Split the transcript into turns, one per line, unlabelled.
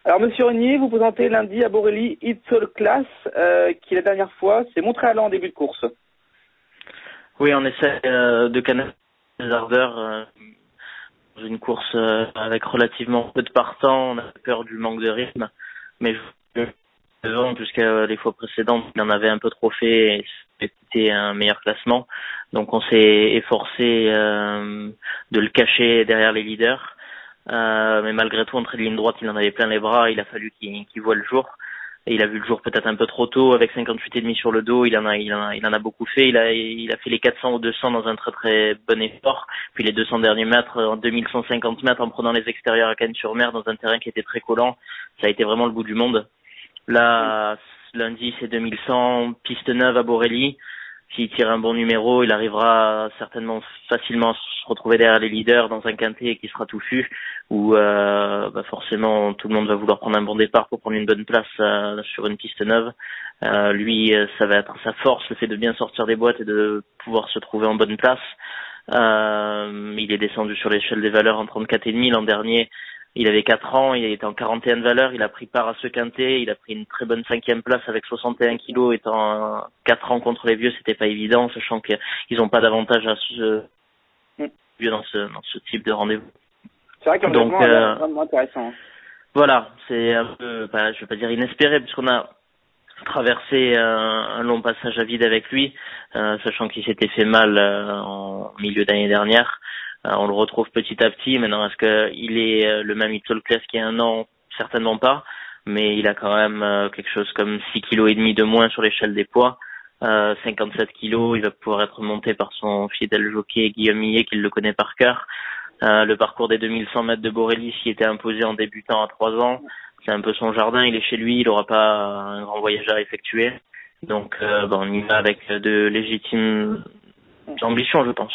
Alors, Monsieur Renier, vous présentez lundi à Borelli It's All Class, qui la dernière fois s'est montré allant en début de course.
Oui, on essaie de canaliser les ardeurs dans une course avec relativement peu de partants. On a peur du manque de rythme, mais devant, jusqu'à les fois précédentes, il en avait un peu trop fait et c'était un meilleur classement. Donc on s'est efforcé de le cacher derrière les leaders. Mais malgré tout, entre les lignes droites, il en avait plein les bras. Il a fallu qu'il voie le jour. Et il a vu le jour peut-être un peu trop tôt, avec 58,5 sur le dos. Il en a beaucoup fait. Il a fait les 400 ou 200 dans un très très bon effort. Puis les 200 derniers mètres, en 2150 mètres, en prenant les extérieurs à Cannes-sur-Mer dans un terrain qui était très collant. Ça a été vraiment le bout du monde. Là, lundi, c'est 2100, piste neuve à Borelli. S'il tire un bon numéro, il arrivera certainement facilement à se retrouver derrière les leaders dans un quintet qui sera touffu, où forcément tout le monde va vouloir prendre un bon départ pour prendre une bonne place sur une piste neuve. Lui, ça va être sa force, le fait de bien sortir des boîtes et de pouvoir se trouver en bonne place. Il est descendu sur l'échelle des valeurs en 34,5 l'an dernier. Il avait 4 ans, il était en 41 valeurs, il a pris part à ce quintet, il a pris une très bonne 5e place avec 61 kilos, étant 4 ans contre les vieux, c'était pas évident, sachant qu'ils n'ont pas d'avantage à dans ce type de rendez-vous.
C'est vrai qu'en est vraiment intéressant.
Voilà, c'est un peu, je vais pas dire inespéré, puisqu'on a traversé un long passage à vide avec lui, sachant qu'il s'était fait mal en milieu d'année dernière. On le retrouve petit à petit. Maintenant, est-ce qu'il est le même It's All Class qu'il y a un an? Certainement pas. Mais il a quand même quelque chose comme 6,5 kg de moins sur l'échelle des poids. 57 kilos. Il va pouvoir être monté par son fidèle jockey Guillaume Millet, qui le connaît par cœur. Le parcours des 2100 mètres de Borelli s'y était imposé en débutant à 3 ans. C'est un peu son jardin. Il est chez lui. Il n'aura pas un grand voyage à effectuer. Donc, on y va avec de légitimes ambitions, je pense.